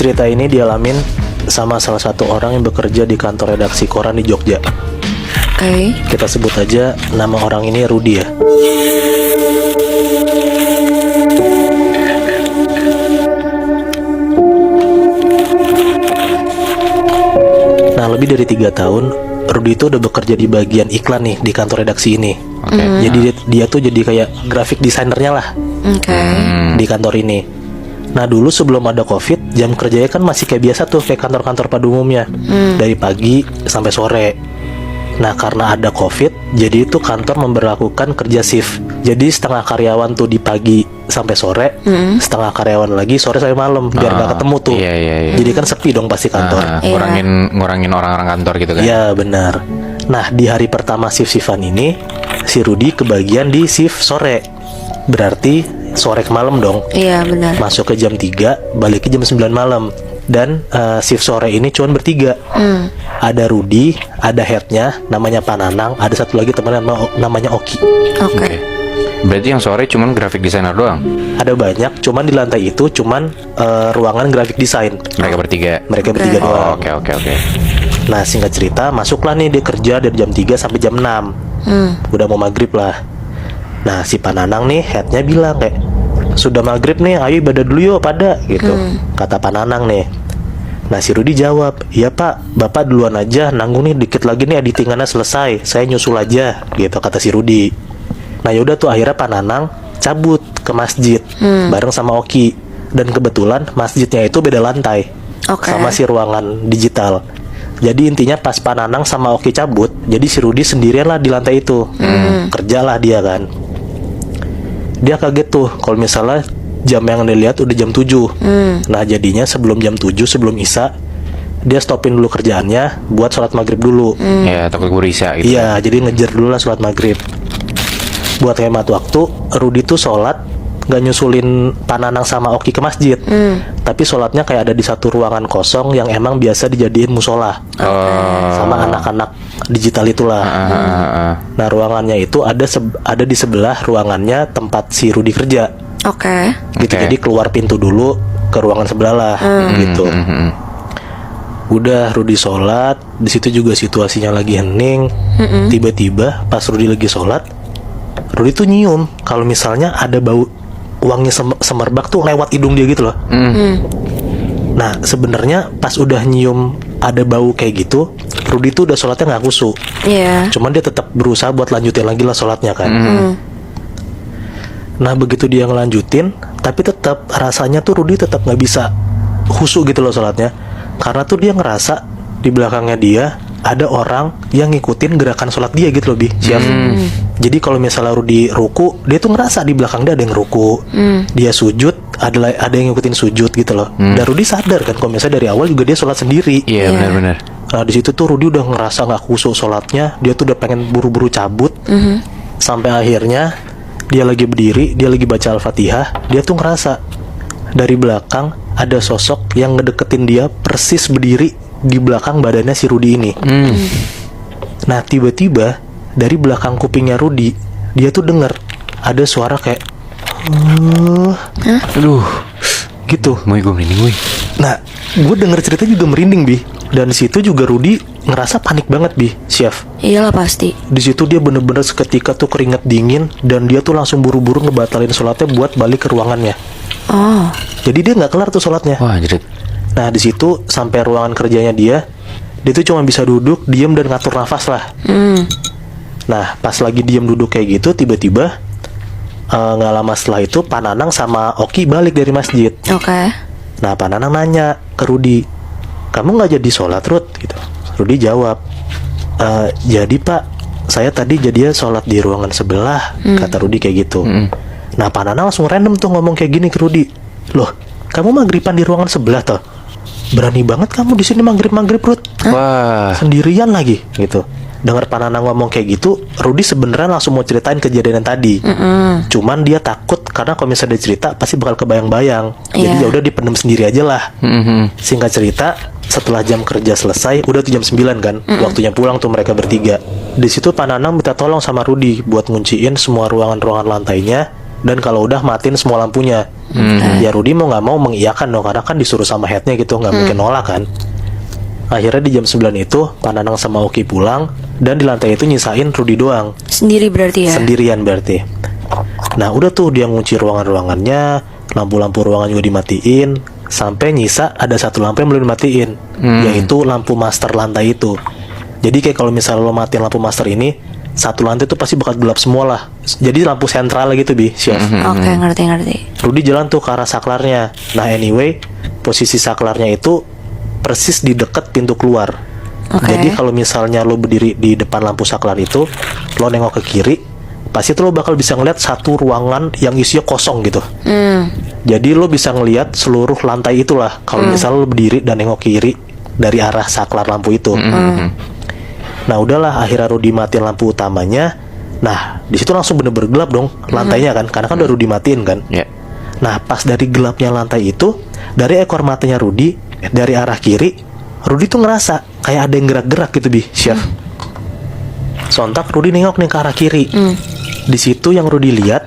Cerita ini dialamin sama salah satu orang yang bekerja di kantor redaksi koran di Jogja. Oke. Kita sebut aja nama orang ini Rudy ya. Nah, lebih dari 3 tahun Rudy itu udah bekerja di bagian iklan nih di kantor redaksi ini. Jadi dia tuh jadi kayak graphic designernya lah Oke. di kantor ini. Nah, dulu sebelum ada COVID, jam kerjanya kan masih kayak biasa tuh, kayak kantor-kantor pada umumnya, dari pagi sampai sore. Nah, karena ada COVID, jadi itu kantor memberlakukan kerja shift. Jadi setengah karyawan tuh di pagi sampai sore, setengah karyawan lagi sore sampai malam, biar nggak ketemu tuh. Iya. Jadi kan sepi dong pasti kantor. Ngurangin orang-orang kantor gitu kan. Iya, benar. Nah, di hari pertama shift-shiftan ini, si Rudy kebagian di shift sore. Berarti sore ke malam dong. Iya, benar. Masuk ke jam 3, balik ke jam 9 malam. Dan shift sore ini cuma bertiga. Ada Rudy, ada headnya namanya Pananang, ada satu lagi teman namanya Oki. Oke. Berarti yang sore cuman graphic designer doang. Ada banyak, cuman di lantai itu cuman ruangan graphic design. Mereka bertiga. Mereka bertiga doang. Oke. Nah, singkat cerita, masuklah nih dia kerja dari jam 3 sampai jam 6. Udah mau maghrib lah. Nah, si Pananang nih headnya bilang kayak, sudah maghrib nih, ayo ibadah dulu yuk pada gitu. Kata Pananang nih. Nah, si Rudy jawab, iya pak, bapak duluan aja, nanggung nih, dikit lagi nih editingannya selesai, saya nyusul aja gitu, kata si Rudy. Nah, yaudah tuh akhirnya Pananang cabut ke masjid bareng sama Oki. Dan kebetulan masjidnya itu beda lantai sama si ruangan digital. Jadi intinya pas Pananang sama Oki cabut, jadi si Rudy sendirian lah di lantai itu. Kerjalah dia kan. Dia kaget tuh kalau misalnya jam yang dilihat udah jam 7. Nah, jadinya sebelum jam 7, sebelum Isya, dia stopin dulu kerjaannya buat sholat maghrib dulu. Ya, takut gue Isya gitu. Iya, jadi ngejar dulu lah sholat maghrib. Buat hemat waktu, Rudy tuh sholat gak nyusulin Pananang sama Oki ke masjid, tapi sholatnya kayak ada di satu ruangan kosong yang emang biasa dijadiin musola sama anak-anak digital itulah. Nah, ruangannya itu ada di sebelah ruangannya tempat si Rudy kerja. Oke. Gitu. Jadi keluar pintu dulu ke ruangan sebelah lah gitu. Udah Rudy sholat, di situ juga situasinya lagi hening. Tiba-tiba pas Rudy lagi sholat, Rudy tuh nyium kalau misalnya ada bau wangi semerbak tuh lewat hidung dia gitu loh. Nah, sebenarnya pas udah nyium ada bau kayak gitu, Rudy tuh udah sholatnya nggak khusyuk. Iya. Cuman dia tetap berusaha buat lanjutin lagi lah sholatnya kan. Nah, begitu dia ngelanjutin, tapi tetap rasanya tuh Rudy tetap nggak bisa khusyuk gitu loh sholatnya, karena tuh dia ngerasa di belakangnya dia ada orang yang ngikutin gerakan sholat dia gitu loh, Chef. Jadi kalau misalnya Rudy ruku, dia tuh ngerasa di belakang dia ada yang ruku. Dia sujud, ada yang ngikutin sujud gitu loh. Dan Rudy sadar kan kalau misalnya dari awal juga dia sholat sendiri. Iya, benar-benar. Nah, di situ tuh Rudy udah ngerasa nggak khusyuk sholatnya. Dia tuh udah pengen buru-buru cabut. Sampai akhirnya dia lagi berdiri, dia lagi baca Al-Fatihah, dia tuh ngerasa dari belakang ada sosok yang ngedeketin dia persis berdiri di belakang badannya si Rudy ini. Nah, tiba-tiba dari belakang kupingnya Rudy, dia tuh denger ada suara kayak Aduh, gitu. gue merinding, gue. Nah, gue denger cerita juga merinding, Bi. Dan di situ juga Rudy ngerasa panik banget, Bi, Chef. Iyalah pasti. Di situ dia bener-bener seketika tuh keringat dingin, dan dia tuh langsung buru-buru ngebatalin sholatnya buat balik ke ruangannya. Oh. Jadi dia nggak kelar tuh sholatnya. Wah, anjir. Nah, di situ sampai ruangan kerjanya dia tuh cuma bisa duduk, diem dan ngatur nafas lah. Nah, pas lagi diem duduk kayak gitu, tiba-tiba nggak lama setelah itu Pananang sama Oki balik dari masjid. Oke. Nah, Pananang nanya ke Rudy, kamu nggak jadi sholat, Rud? Gitu. Rudy jawab, jadi pak, saya tadi jadinya sholat di ruangan sebelah, kata Rudy kayak gitu. Nah, Pananang langsung random tuh ngomong kayak gini ke Rudy, loh, kamu maghriban di ruangan sebelah toh? Berani banget kamu di sini maghrib Rud? Wah. Sendirian lagi gitu. Dengar Pananang ngomong kayak gitu, Rudy sebenarnya langsung mau ceritain kejadian yang tadi. Cuman dia takut karena kalau misalnya dia cerita pasti bakal kebayang-bayang. Jadi ya udah dipendam sendiri aja lah. Singkat cerita, setelah jam kerja selesai, udah tuh jam 9 kan, waktunya pulang tuh mereka bertiga. Di situ Pananang minta tolong sama Rudy buat ngunciin semua ruangan-ruangan lantainya Dan kalau udah matiin semua lampunya. Ya Rudy mau nggak mau mengiyakan dong, karena kan disuruh sama headnya gitu, nggak mungkin nolak kan. Akhirnya di jam 9 itu Pak Nanang sama Oki pulang, dan di lantai itu nyisain Rudy doang. Sendiri berarti ya? Sendirian berarti. Nah udah tuh dia ngunci ruangan-ruangannya, lampu-lampu ruangan juga dimatiin, sampai nyisa ada satu lampu yang belum dimatiin, yaitu lampu master lantai itu. Jadi kayak kalau misalnya lo matiin lampu master ini, satu lantai itu pasti bakal gelap semua lah. Jadi lampu sentral gitu Bi, Chef. Oke, ngerti. Rudy jalan tuh ke arah saklarnya. Nah anyway, posisi saklarnya itu persis di dekat pintu keluar. Oke. Jadi kalau misalnya lo berdiri di depan lampu saklar itu, lo nengok ke kiri, pasti tuh lo bakal bisa ngeliat satu ruangan yang isinya kosong gitu. Jadi lo bisa ngeliat seluruh lantai itulah. Kalau misalnya lo berdiri dan nengok kiri dari arah saklar lampu itu. Nah udahlah, akhirnya Rudy matiin lampu utamanya. Nah di situ langsung bener-bener gelap dong lantainya kan, karena kan udah Rudy matiin kan. Ya. Nah pas dari gelapnya lantai itu, dari ekor matanya Rudy, dari arah kiri, Rudy tuh ngerasa kayak ada yang gerak-gerak gitu Bi, Chef. Sontak Rudy nengok nih ke arah kiri. Di situ yang Rudy lihat.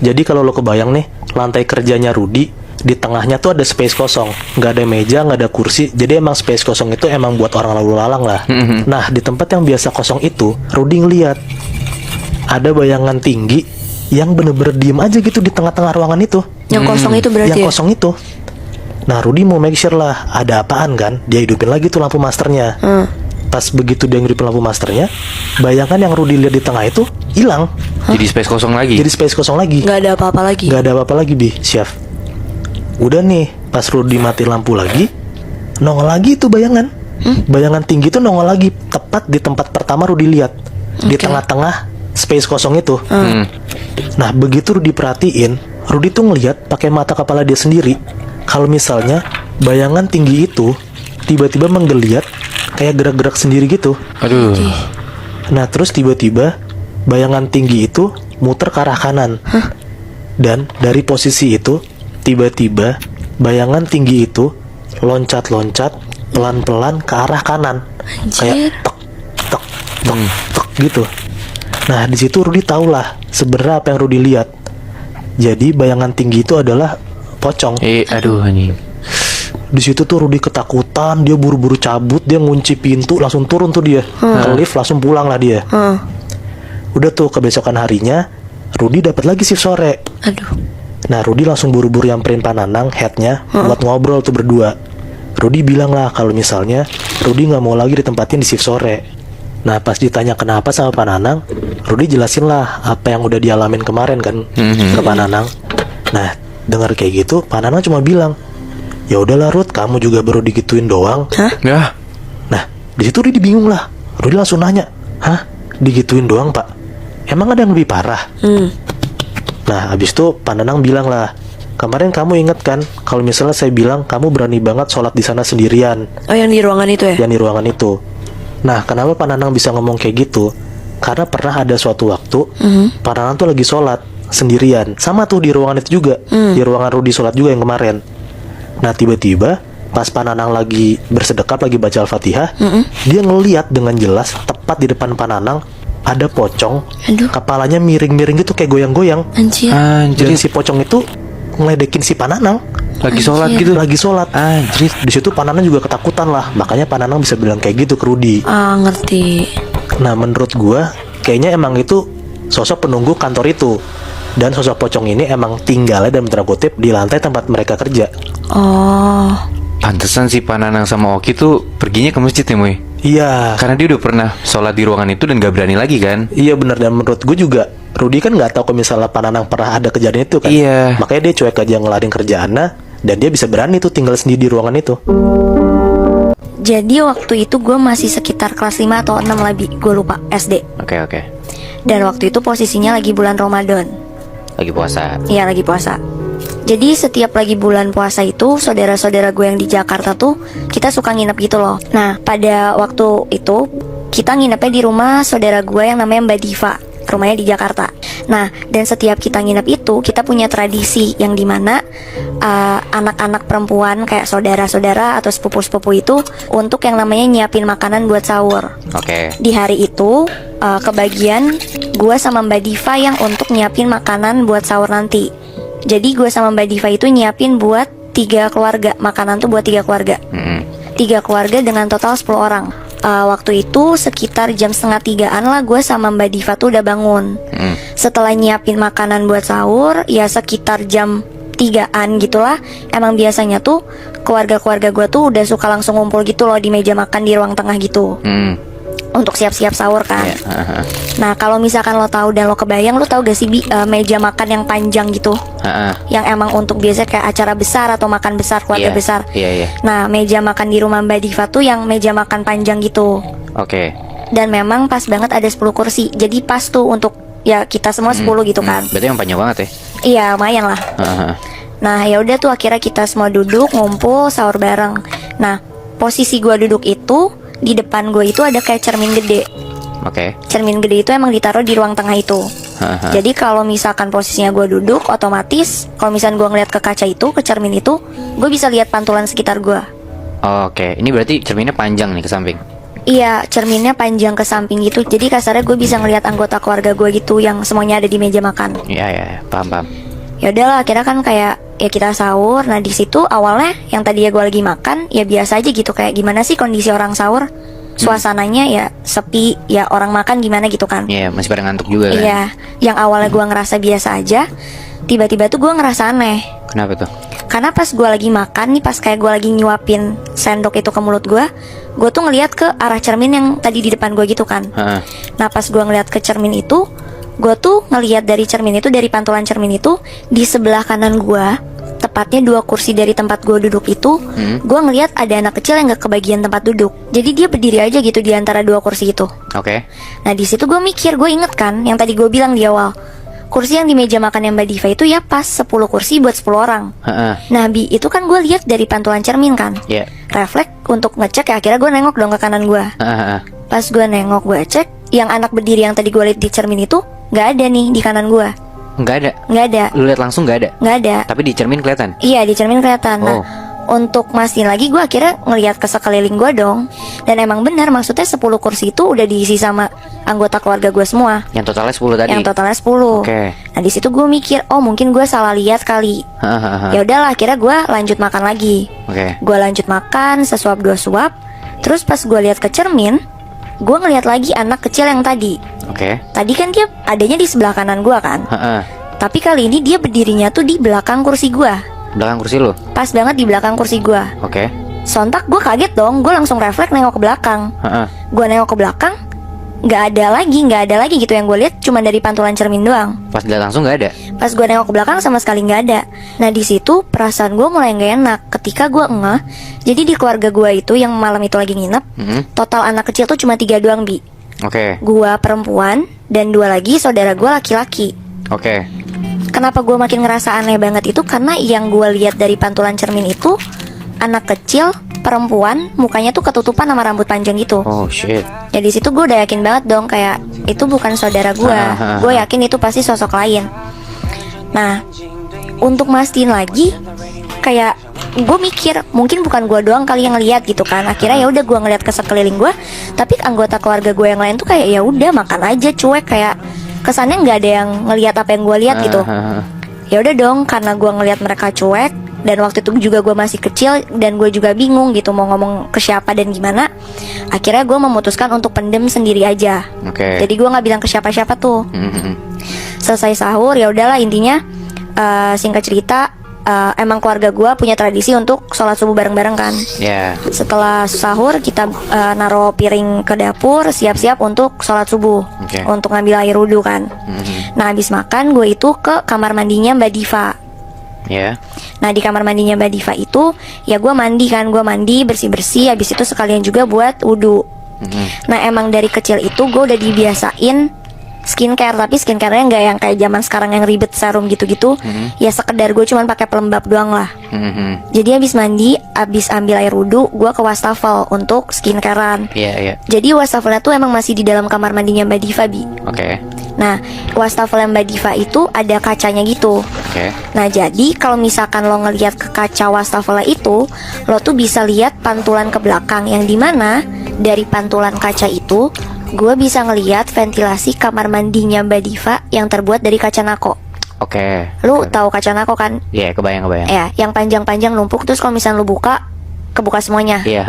Jadi kalau lo kebayang nih, lantai kerjanya Rudy, di tengahnya tuh ada space kosong, nggak ada meja, nggak ada kursi. Jadi emang space kosong itu emang buat orang lalu lalang lah. Nah di tempat yang biasa kosong itu, Rudy ngeliat ada bayangan tinggi yang bener-bener diem aja gitu di tengah-tengah ruangan itu. Yang kosong itu berarti Yang ya? kosong itu. Nah Rudy mau make sure lah ada apaan kan. Dia hidupin lagi tuh lampu masternya. Pas begitu dia ngidupin lampu masternya, bayangan yang Rudy lihat di tengah itu hilang. Jadi space kosong lagi. Jadi space kosong lagi. Nggak ada apa-apa lagi? Nggak ada apa-apa lagi Bi, Chef. Udah nih, pas Rudy mati lampu lagi, nongol lagi itu bayangan. Bayangan tinggi itu nongol lagi, tepat di tempat pertama Rudy lihat. Di tengah-tengah space kosong itu. Nah begitu Rudy perhatiin, Rudy tuh ngelihat pakai mata kepala dia sendiri, kalau misalnya bayangan tinggi itu tiba-tiba menggeliat kayak gerak-gerak sendiri gitu. Aduh. Nah terus tiba-tiba bayangan tinggi itu muter ke arah kanan. Dan dari posisi itu tiba-tiba bayangan tinggi itu loncat-loncat pelan-pelan ke arah kanan. Kayak tek tek tek tek gitu. Nah di situ Rudy tahu lah sebenarnya apa yang Rudy lihat. Jadi bayangan tinggi itu adalah pocong. Aduh anjing. Di situ tuh Rudy ketakutan, dia buru-buru cabut, dia ngunci pintu, langsung turun tuh dia ke lift, langsung pulang lah dia. Udah tuh kebesokan harinya, Rudy dapat lagi shift sore. Aduh. Nah Rudy langsung buru-buru nyamperin Pak Nanang, headnya, buat ngobrol tuh berdua. Rudy bilang lah kalau misalnya Rudy nggak mau lagi ditempatin di shift sore. Nah pas ditanya kenapa sama Pak Nanang, Rudy jelasin lah apa yang udah dialamin kemarin kan ke Pak Nanang. Nah dengar kayak gitu, Pak Nanang cuma bilang, ya udahlah Ruth, kamu juga baru digituin doang. Ya. Nah di situ Rudy bingung lah. Rudy langsung nanya, hah digituin doang Pak? Emang ada yang lebih parah? Nah abis itu Pak Nanang bilang lah, kemarin kamu inget kan kalau misalnya saya bilang kamu berani banget sholat di sana sendirian. Oh yang di ruangan itu ya? Yang di ruangan itu. Nah kenapa Pak Nanang bisa ngomong kayak gitu? Karena pernah ada suatu waktu Pak Nanang tuh lagi sholat sendirian, sama tuh di ruangan itu juga, di ruangan Rudy sholat juga yang kemarin. Nah tiba-tiba pas Pak Nanang lagi bersedekap, lagi baca Al-Fatihah, dia ngeliat dengan jelas tepat di depan Pak Nanang ada pocong. Aduh. Kepalanya miring-miring gitu kayak goyang-goyang. Anjir. Dan si pocong itu ngeledekin si Pak Nanang. Lagi sholat Anjir. gitu. Lagi sholat. Anjir. Di situ Pak Nanang juga ketakutan lah. Makanya Pak Nanang bisa bilang kayak gitu ke Rudy. Ngerti. Nah menurut gua kayaknya emang itu sosok penunggu kantor itu. Dan sosok pocong ini emang tinggalnya dalam tanda kutip di lantai tempat mereka kerja. Oh. Pantesan si Pak Nanang sama Oki tuh perginya ke masjid ya Moy. Iya. Karena dia udah pernah sholat di ruangan itu dan gak berani lagi kan. Iya benar, dan menurut gue juga Rudy kan nggak tahu kalau misalnya Pak Nanang pernah ada kejadian itu kan. Iya. Makanya dia cuek aja ngelarin kerjaannya, dan dia bisa berani tuh tinggal sendiri di ruangan itu. Jadi waktu itu gue masih sekitar kelas 5 atau 6 lagi, gue lupa, SD. Oke. Dan waktu itu posisinya lagi bulan Ramadan. Lagi puasa. Iya lagi puasa. Jadi setiap lagi bulan puasa itu, saudara-saudara gue yang di Jakarta tuh kita suka nginep gitu loh. Nah pada waktu itu kita nginepnya di rumah saudara gue yang namanya Mbak Diva, rumahnya di Jakarta. Nah, dan setiap kita nginep itu, kita punya tradisi yang dimana anak-anak perempuan kayak saudara-saudara atau sepupu-sepupu itu untuk yang namanya nyiapin makanan buat sahur. Oke. Di hari itu kebagian gue sama Mbak Diva yang untuk nyiapin makanan buat sahur nanti. Jadi gue sama Mbak Diva itu nyiapin buat 3 keluarga. Makanan tuh buat 3 keluarga. 3 keluarga dengan total 10 orang. Waktu itu sekitar jam 2:30-an lah gue sama Mbak Diva tuh udah bangun. Setelah nyiapin makanan buat sahur, ya sekitar jam 3-an gitulah. Emang biasanya tuh keluarga-keluarga gue tuh udah suka langsung ngumpul gitu loh di meja makan di ruang tengah gitu. Untuk siap-siap sahur kan. Nah, kalau misalkan lo tahu dan lo kebayang, lo tahu gak sih meja makan yang panjang gitu, yang emang untuk biasa kayak acara besar atau makan besar keluarga besar. Nah, meja makan di rumah Mbak Diva tuh yang meja makan panjang gitu. Oke. Dan memang pas banget ada 10 kursi. Jadi pas tuh untuk ya kita semua 10 gitu kan. Berarti yang panjang banget ya. Iya, lumayan lah. Nah, ya udah tuh akhirnya kita semua duduk ngumpul sahur bareng. Nah, posisi gua duduk itu di depan gue itu ada kayak cermin gede. Oke. Cermin gede itu emang ditaruh di ruang tengah itu. Jadi kalau misalkan posisinya gue duduk, otomatis kalau misalkan gue ngeliat ke kaca itu, ke cermin itu, gue bisa lihat pantulan sekitar gue. Oke. Ini berarti cerminnya panjang nih ke samping. Iya, cerminnya panjang ke samping gitu. Jadi kasarnya gue bisa ngeliat anggota keluarga gue gitu yang semuanya ada di meja makan. Iya, paham. Ya udahlah, akhirnya kan kayak ya kita sahur. Nah, di situ awalnya yang tadi ya gue lagi makan, ya biasa aja gitu, kayak gimana sih kondisi orang sahur? Suasananya ya sepi, ya orang makan gimana gitu kan. Iya, masih pada ngantuk juga kan. Iya, yang awalnya gue ngerasa biasa aja, tiba-tiba tuh gue ngerasa aneh. Kenapa tuh? Karena pas gue lagi makan nih, pas kayak gue lagi nyuapin sendok itu ke mulut gue tuh ngeliat ke arah cermin yang tadi di depan gue gitu kan. Nah, pas gue ngeliat ke cermin itu, gue tuh ngeliat dari cermin itu, dari pantulan cermin itu, di sebelah kanan gue, tepatnya 2 kursi dari tempat gue duduk itu, gue ngeliat ada anak kecil yang gak kebagian tempat duduk. Jadi dia berdiri aja gitu di antara 2 kursi itu. Oke. Nah, di situ gue mikir, gue inget kan yang tadi gue bilang di awal, kursi yang di meja makan yang Mbak Diva itu ya pas 10 kursi buat 10 orang. Nah, itu kan gue lihat dari pantulan cermin kan. Refleks untuk ngecek ya, akhirnya gue nengok dong ke kanan gue. Pas gue nengok, gue cek, yang anak berdiri yang tadi gue lihat di cermin itu gak ada nih di kanan gue. Nggak ada. Nggak ada. Lu lihat langsung nggak ada? Nggak ada. Tapi di cermin kelihatan? Iya, di cermin kelihatan. Nah, untuk mastiin lagi, gue akhirnya ngelihat ke sekeliling gue dong. Dan emang benar, maksudnya 10 kursi itu udah diisi sama anggota keluarga gue semua. Yang totalnya 10 tadi? Yang totalnya 10. Oke. Nah, di situ gue mikir, oh mungkin gue salah lihat kali. Ya udahlah, akhirnya gue lanjut makan lagi. Gue lanjut makan, sesuap 2 suap. Terus pas gue lihat ke cermin, gue ngelihat lagi anak kecil yang tadi. Tadi kan dia adanya di sebelah kanan gue kan. Tapi kali ini dia berdirinya tuh di belakang kursi gue. Belakang kursi lu? Pas banget di belakang kursi gue. Sontak gue kaget dong, gue langsung refleks nengok ke belakang. Gue nengok ke belakang, nggak ada lagi gitu yang gue lihat, cuma dari pantulan cermin doang. Pas dilihat langsung nggak ada? Pas gue nengok ke belakang sama sekali nggak ada. Nah, di situ perasaan gue mulai nggak enak ketika gue ngeh. Jadi di keluarga gue itu yang malam itu lagi nginep, total anak kecil tuh cuma 3 doang, Bi. Gua perempuan dan 2 lagi saudara gue laki-laki. Kenapa gue makin ngerasa aneh banget itu karena yang gue lihat dari pantulan cermin itu anak kecil perempuan, mukanya tuh ketutupan sama rambut panjang gitu. Oh shit. Ya di situ gue udah yakin banget dong kayak itu bukan saudara gue. Gue yakin itu pasti sosok lain. Nah, untuk mastiin lagi, kayak gue mikir mungkin bukan gue doang kali yang ngeliat gitu kan. Akhirnya ya udah gue ngeliat ke sekeliling gue, tapi anggota keluarga gue yang lain tuh kayak ya udah makan aja cuek, kayak kesannya nggak ada yang ngeliat apa yang gue lihat gitu. Ya udah dong, karena gue ngeliat mereka cuek dan waktu itu juga gue masih kecil dan gue juga bingung gitu mau ngomong ke siapa dan gimana. Akhirnya gue memutuskan untuk pendem sendiri aja. Jadi gue nggak bilang ke siapa-siapa tuh. Selesai sahur ya udahlah, intinya singkat cerita, emang keluarga gue punya tradisi untuk sholat subuh bareng-bareng kan. Setelah sahur kita naruh piring ke dapur, siap-siap untuk sholat subuh, untuk ngambil air wudhu kan. Nah, habis makan gue itu ke kamar mandinya Mbak Diva. Nah, di kamar mandinya Mbak Diva itu ya gue mandi kan, gue mandi bersih-bersih, habis itu sekalian juga buat wudhu. Nah, emang dari kecil itu gue udah dibiasain skincare, tapi skincare-nya nggak yang kayak zaman sekarang yang ribet serum gitu-gitu. Ya sekedar gue cuman pakai pelembab doang lah. Jadi habis mandi, habis ambil air wudhu, gue ke wastafel untuk skincarean. Jadi wastafelnya tuh emang masih di dalam kamar mandinya Mbak Diva, Bi. Nah, wastafel Mbak Diva itu ada kacanya gitu. Oke. Nah, jadi kalau misalkan lo ngelihat ke kaca wastafel itu, lo tuh bisa lihat pantulan ke belakang, yang dimana dari pantulan kaca itu gue bisa ngelihat ventilasi kamar mandinya Mbak Diva yang terbuat dari kaca nako. Oke. Lu tahu kaca nako kan? Iya, kebayang. Ya, yang panjang-panjang numpuk, terus kalau misalnya lu buka, kebuka semuanya. Iya.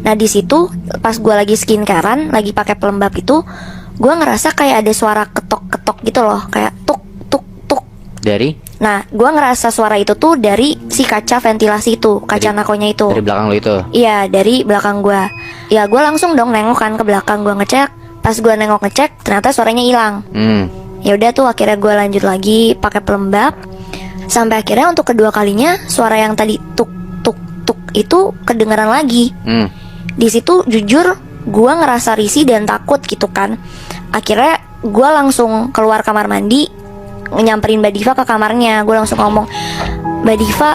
Nah di situ pas gue lagi skincarean, lagi pakai pelembab itu, gue ngerasa kayak ada suara ketok-ketok gitu loh, kayak tuk tuk tuk. Dari Nah, gue ngerasa suara itu tuh dari si kaca ventilasi itu, kaca nakonya itu. dari belakang lo itu. Iya, dari belakang gue. Ya, gue langsung dong nengok kan ke belakang, gue ngecek. Pas gue nengok ngecek, ternyata suaranya hilang. Ya udah tuh, akhirnya gue lanjut lagi pakai pelembab. Sampai akhirnya untuk kedua kalinya, suara yang tadi tuk tuk tuk itu kedengaran lagi. Di situ jujur gue ngerasa risih dan takut gitu kan. Akhirnya gue langsung keluar kamar mandi, nyamperin Mbak Diva ke kamarnya. Gue langsung ngomong, Mbak Diva,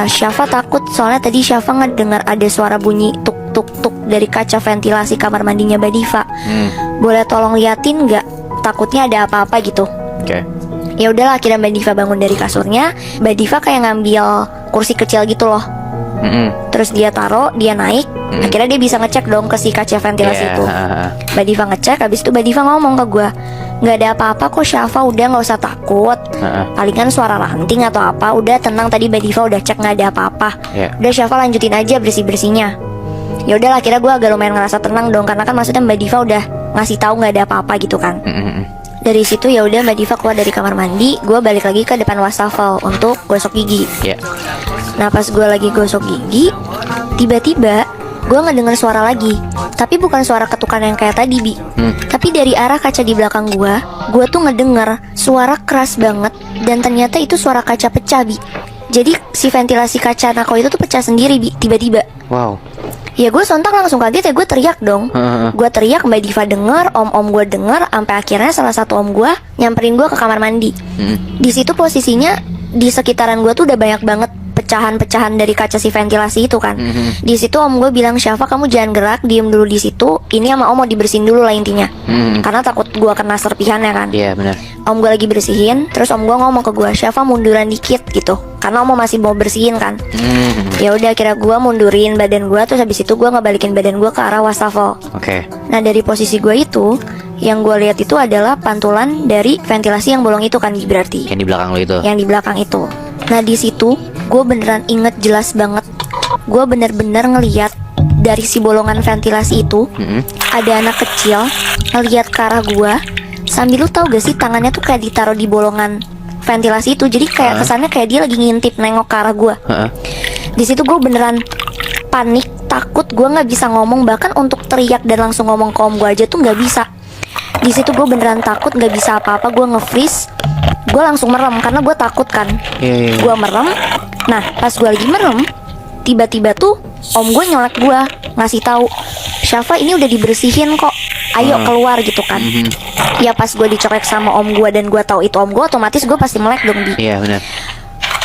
Syafa takut soalnya tadi Syafa ngedengar ada suara bunyi tuk tuk tuk dari kaca ventilasi kamar mandinya Mbak Diva. Boleh tolong liatin nggak? Takutnya ada apa-apa gitu. Oke. Ya udahlah, akhirnya Mbak Diva bangun dari kasurnya. Mbak Diva kayak ngambil kursi kecil gitu loh. Terus dia taruh, dia naik. Akhirnya dia bisa ngecek dong ke si kaca ventilasi itu. Mbak Diva ngecek, habis itu Mbak Diva ngomong ke gue, nggak ada apa-apa kok Syafa, udah nggak usah takut. Palingan suara ranting atau apa. Udah tenang, tadi Mbak Diva udah cek nggak ada apa-apa. Udah Syafa lanjutin aja bersih-bersihnya. Ya udahlah, akhirnya gue agak lumayan ngerasa tenang dong, karena kan maksudnya Mbak Diva udah ngasih tahu nggak ada apa-apa gitu kan. Dari situ ya udah Mbak Diva keluar dari kamar mandi, gue balik lagi ke depan wastafel untuk gosok gigi. Nah pas gue lagi gosok gigi, tiba-tiba gue ngedenger suara lagi. Tapi bukan suara ketukan yang kayak tadi, Bi. Tapi dari arah kaca di belakang gue tuh ngedenger suara keras banget. Dan ternyata itu suara kaca pecah, Bi. Jadi si ventilasi kaca nako itu tuh pecah sendiri, Bi, tiba-tiba. Wow. Ya gue sontak langsung kaget ya, gue teriak dong. Gue teriak, Mbak Diva denger, om-om gue denger, sampai akhirnya salah satu om gue nyamperin gue ke kamar mandi. Di situ posisinya di sekitaran gue tuh udah banyak banget pecahan-pecahan dari kaca si ventilasi itu kan. Di situ om gue bilang, Syafa kamu jangan gerak, diem dulu di situ. Ini sama om mau dibersihin dulu lah intinya. Karena takut gue kena serpihannya kan. Iya benar. Om gue lagi bersihin, terus om gue ngomong ke gue, Syafa munduran dikit gitu, karena om masih mau bersihin kan. Ya udah, akhirnya gue mundurin badan gue, terus habis itu gue ngebalikin badan gue ke arah wastafel. Nah dari posisi gue itu, yang gue lihat itu adalah pantulan dari ventilasi yang bolong itu kan, berarti. Yang di belakang lo itu. Yang di belakang itu. Nah di situ gue beneran inget jelas banget, gue bener-bener ngeliat dari si bolongan ventilasi itu ada anak kecil ngeliat ke arah gue, sambil lu tau gak sih tangannya tuh kayak ditaruh di bolongan ventilasi itu. Jadi kayak kesannya kayak dia lagi ngintip nengok ke arah gue. Di situ gue beneran panik, takut, gue nggak bisa ngomong, bahkan untuk teriak dan langsung ngomong ke om gue aja tuh nggak bisa. Di situ gue beneran takut, nggak bisa apa-apa, gue nge-freeze, gue langsung merem karena gue takut kan. Gue merem. Nah pas gue lagi merem, tiba-tiba tuh om gue nyolek gue, ngasih tahu, Syafa ini udah dibersihin kok, ayo keluar gitu kan. Ya pas gue dicolek sama om gue dan gue tahu itu om gue, otomatis gue pasti melek dong, Bi. Iya benar.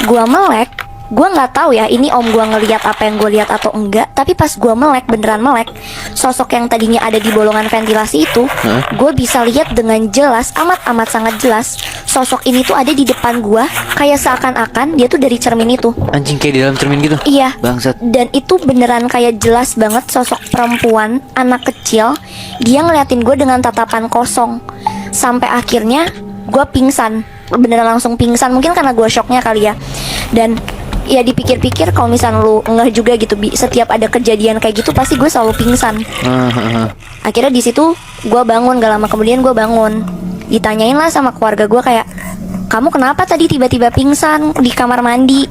Gue melek, gue nggak tahu ya ini om gue ngelihat apa yang gue lihat atau enggak. Tapi pas gue melek, beneran melek, sosok yang tadinya ada di bolongan ventilasi itu, gue bisa lihat dengan jelas, amat sangat jelas. Sosok ini tuh ada di depan gue, kayak seakan-akan dia tuh dari cermin itu. Anjing, kayak di dalam cermin gitu. Iya. Bangsat. Dan itu beneran kayak jelas banget, sosok perempuan, anak kecil. Dia ngeliatin gue dengan tatapan kosong. Sampai akhirnya gue pingsan, beneran langsung pingsan. Mungkin karena gue shocknya kali ya. Dan ya dipikir-pikir kalau misalnya lu ngeh juga gitu, Bi, setiap ada kejadian kayak gitu pasti gue selalu pingsan. Akhirnya di situ gue bangun, gak lama kemudian gue bangun. Ditanyain lah sama keluarga gue kayak, kamu kenapa tadi tiba-tiba pingsan di kamar mandi?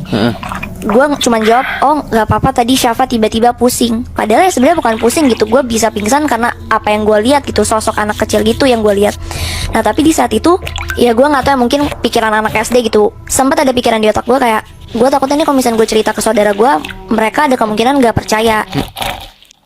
Gue cuma jawab, oh gak apa-apa, tadi Syafa tiba-tiba pusing. Padahal ya sebenarnya bukan pusing gitu, gue bisa pingsan karena apa yang gue lihat gitu, sosok anak kecil gitu yang gue lihat. Nah tapi di saat itu ya gue nggak tahu ya, mungkin pikiran anak SD gitu, sempat ada pikiran di otak gue kayak, gue takutnya nih kalau misalnya gue cerita ke saudara gue, mereka ada kemungkinan gak percaya.